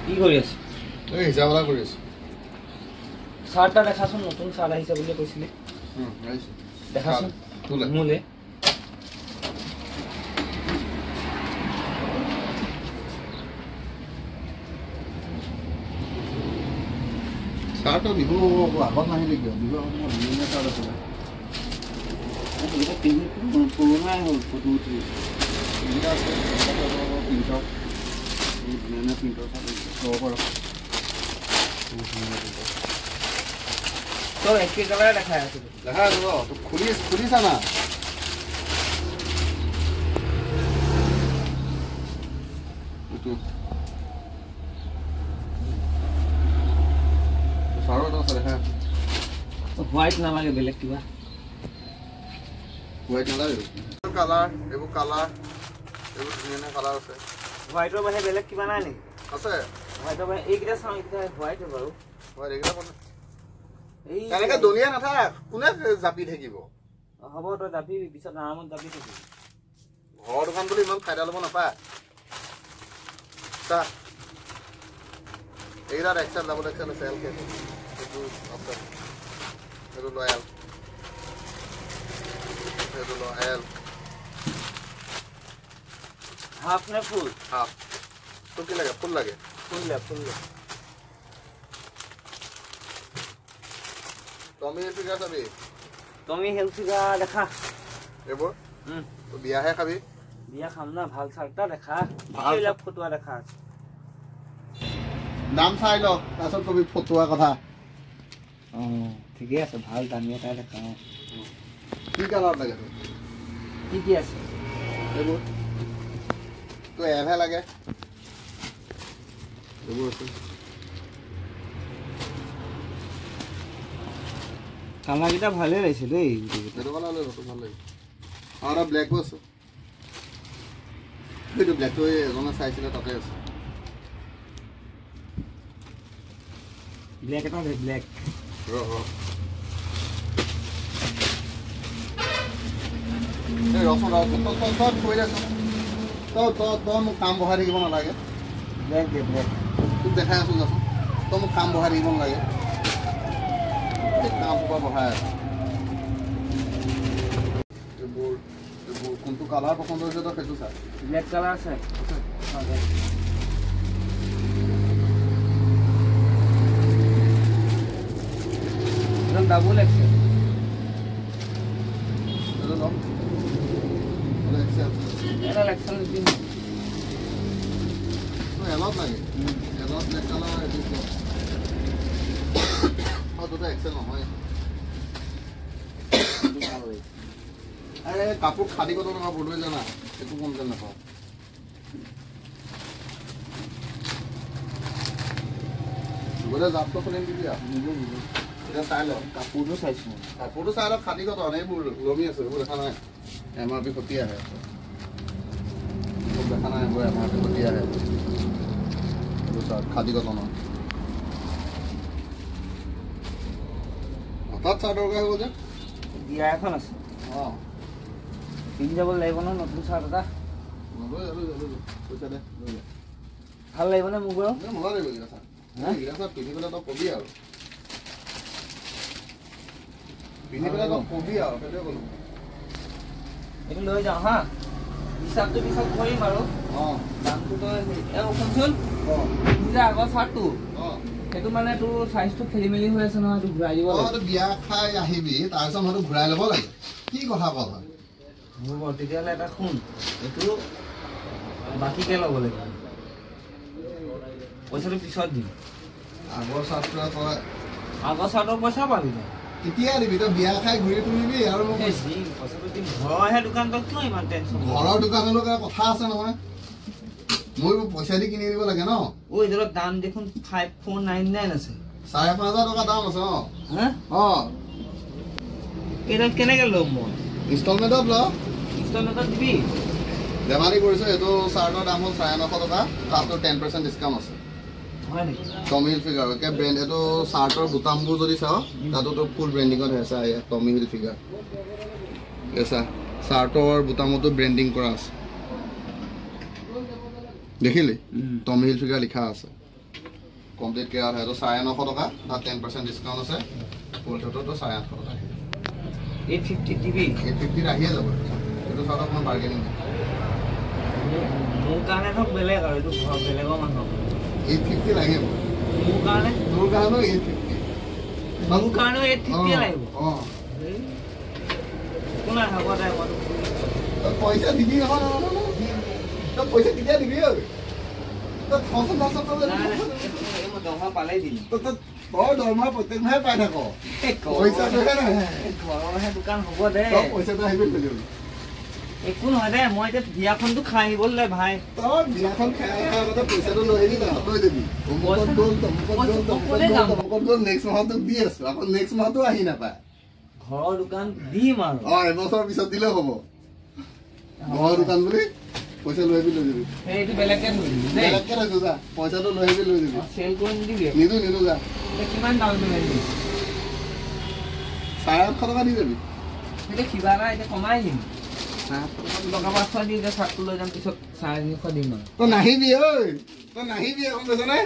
কি কৰি আছে? এই হিচাবলা কৰি আছো। চাৰ্টটা দেখাচোন, নতুন চাৰ্ট আহিছে বুলি কৈছিলে। আহিছে। দেখাচোন মোলে। চাৰ্টৰ বিহু আগত নাহিলে কিয়? বিহু আগত মই ধুনীয়া চাৰ্ট আছিলে। পুৰণাই হ'ল, ফটো উঠি এইকেইটা আছে প্ৰিণ্টৰ, ধুনীয়া প্ৰিণ্টৰ চাৰ্ট ল'ব পাৰ। তই একে কালাৰে দেখাই আছিলো। দেখাই আছো ন, তোক খুলিছা না? এইটো চাৰ্ট এটা আছে, দেখাই আছো। হোৱাইট নালাগে, বেলেগ কিবা হোৱাইট নালাগে। কালাৰ, এইবোৰ কালাৰ, এইবোৰ ধুনীয়া কালাৰ আছে। হোৱাইটৰ বাহিৰে বেলেগ কিবা নাই নেকি? আছে হোৱাইটৰ বাহিৰে এইকেইটা চাওঁ, এইকেইটা হোৱাইট বাৰু। হোৱাইট এইকেইটা এনেকে দলিয়াই নাথাক, কোনে জাপি থাকিব? হ'ব, তই জাপি পিছত আৰামত জাপি থাকিবি। ঘৰৰ দোকান বুলি ইমান ফাইদা ল'ব নাপায়। এইকেইটাত এক্সেল ডাবল এক্সেল আছে, এল কে এইটো আছে, এইটো লয়েল, এইটো লয়েল। হাফ নে ফুল? হাফ। তোক কি লাগে? ফুল লাগে? ফুল লে। টমি হিলফিগাৰ চাবি? টমি হিলফিগাৰ দেখা। এইবোৰ তই বিয়াহে খাবি? বিয়া খাম না, ভাল চাৰ্টটা দেখা। এইবিলাক ফটোৱা দেখা আছে। দাম চাই ল, তাৰপিছত কবি ফটোৱা কথা। ঠিকে আছে, ভাল দামী এটা দেখা। কি কালাৰত লাগে তোক? কি আছে এইবোৰ? তোৰ এভহে লাগে? এইবোৰ আছে। কালাৰকেইটা ভালেই লাগিছে দেই। এইটো কালাৰ লৈ ভাল লাগে। আৰু এটা ব্লেকো আছে। এইটো ব্লেকটো এজনে চাইছিলে, তাতে আছে। ব্লেক এটা ব্লেক ৰচোন তই কৈ দেচোন। তই মোক কাম বঢ়াই থাকিব নালাগে। ব্লেক তোক দেখাই আছো যাচোন। তই মোক কাম বঢ়াই থাকিব নালাগে। কাম পৰা বঢ়াই আছে। এইবোৰ কোনটো কালাৰ পচন্দ হৈছে তই সেইটো চাই। ব্লেক কালাৰ আছে। Double XL. এটা এক্সেল নিপিন্ধ। এলত লাগে। এলত ব্লেক কালাৰ দুটা এক্সেল নহয়। কাপোৰ খাদি কত টকা বদলে জানা? একো কমপ্লেইন নাপাওঁ। জাপটো খুলিম দিবি আৰু এতিয়া চাই ল। কাপোৰটো চাইছো। কাপোৰটো চাই ল, খাদি কত এইবোৰ লমি আছে, এইবোৰ দেখা নাই? MRP খতি আহে, দেখা নাই? এইবোৰ MRP খতি আহে। এইবোৰ চাৰ খাদি কত ন হঠাৎ চাৰ দৰকাৰ হ'ব যে। বিয়া এখন আছে। পিন্ধি যাব লাগিব ন নতুন চাৰ্ট এটা। পইচা দে, ভাল লাগিব নে মোক বাৰু? মজা লাগিব এইকেইটা চাৰ। এইকেইটা চাৰ পিন্ধি পেলাই তই কবি আৰু। পিন্ধি পেলাই তই কবি আৰু, সেইটোৱে ক'লো। এইটো লৈ যাওঁ হা। হিচাপটো পিছত কৰিম আৰু। দামটো তই শুনচোন, আগৰ চাৰ্টটো সেইটো মানে তোৰ চাইজটো খেলি মেলি হৈ আছে নহয়, এইটো ঘূৰাই দিব লাগে। বিয়া খাই আহিবি, তাৰপিছত হয়তো ঘূৰাই ল'ব লাগে। কি কথা কল? মোৰ তেতিয়াহ'লে এটা শুন, এইটো বাকীকে ল'ব লাগিব, পইচাটো পিছত দিম। আগৰ চাৰ্টটো তই আগৰ চাৰ্টৰ পইচা পাবি তই কেতিয়া দিবি? তই বিয়া খাই ঘূৰি ফুৰিবি আৰু পইচাটো দিম। ঘৰৰহে দোকান, তই কিয় ইমান টেনশ্যন? ঘৰৰ দোকানৰ কথা আছে নহয়, মই পইচা দি কিনি দিব লাগে ন। এইটোৰ দাম দেখোন 5499 আছে। 5,500 টকা দাম আছে। এইডাল কেনেকে ল'ম মই? ইনষ্টলমেণ্টত ল। ইনষ্টলমেণ্টত দিবি? ধেমালি কৰিছো। এইটো চাৰ্টৰ দাম হ'ল 950 টকা, তাতো 10% ডিছকাউণ্ট আছে। হয় নেকি? টমি হিলফিগাৰ একে ব্ৰেণ্ড। এইটো চাৰ্টৰ বুটামবোৰ যদি চাওঁ, তাতো তোৰ ফুল ব্ৰেণ্ডিঙত আছে। টমি হিলফিগাৰ এছা চাৰ্টৰ বুটামতো ব্ৰেণ্ডিং কৰা আছে, দেখিলি? টমি হিলফিগাৰ লিখা আছে। কমপ্লিট কেয়াৰ হয়, এইটো 950 টকা, তাত 10% ডিছকাউণ্ট আছে, ফুল ছেটতো 850 টকা। 850 TV 850 আহিয়ে যাব, এইটো চাওক অকণমান বাৰ্গেনিং। মোৰ কাৰণে ধৰক বেলেগ আৰু এইটো ঘৰ বেলেগৰ মানুহ 850 লাগিব। মোৰ কাৰণে তোৰ কাৰণেও 850, মোৰ কাৰণেও 850 লাগিব। কোনে হ'ব দে, মই পইচা দিবি নহয়, তই পইচা কেতিয়া দিবি ঐ? তই দৰমহা পালেই দিম। তই দৰমহা প্ৰত্যেক মাহে পাই থাক, পইচাটোহে নাহে। ঘৰৰহে দোকান হ'ব দে, পইচাটো আহিবি লৈ যাবি। একো নহয় দে, মই এতিয়া বিয়াখনটো খাই আহিবলৈ ভাই। তই বিয়াখন খাই অহাৰ আগতে পইচাটো লৈ আহিবি, লৈ যাবি। নেক্সট মাহত দি আছো, আকৌ নেক্সট মাহতো আহি নাপায়। ঘৰৰ দোকান দিম আৰু এবছৰ পিছত দিলেও হ'ব। ঘৰৰ দোকান বুলি পইচা লৈ আহিবি, লৈ যাবি। সেইটো বেলেগকে বেলেগকে লৈছো যা, পইচাটো লৈ আহিবি, লৈ যাবি। চেল কৰি নিদিবি? নিদো যা। কিমান দাম দিবি? 850 টকা দি যাবি। এতিয়া কিবা এটা এতিয়া কমাই দিম, টকা 500 দি এতিয়া চাৰ্টটো লৈ যাম, পিছত 350 দিম আৰু। তই নাহিবি ঐ, তই নাহিবি, এখন কৈছনে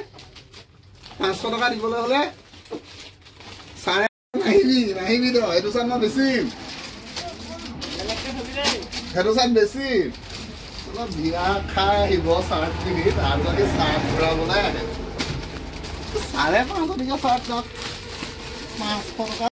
500 টকা দিবলৈ হলে নাহিবি তই। এইটো চাৰ্ট মই বেচিম, সেইটো চাৰ্ট বেচিম। বিয়া খাই আহিব চাৰ্ট পিন্ধি, তাৰ যদি চাৰ্ট ঘূৰাবলৈ আহে 550 টকীয়া চাৰ্ট 500 টকা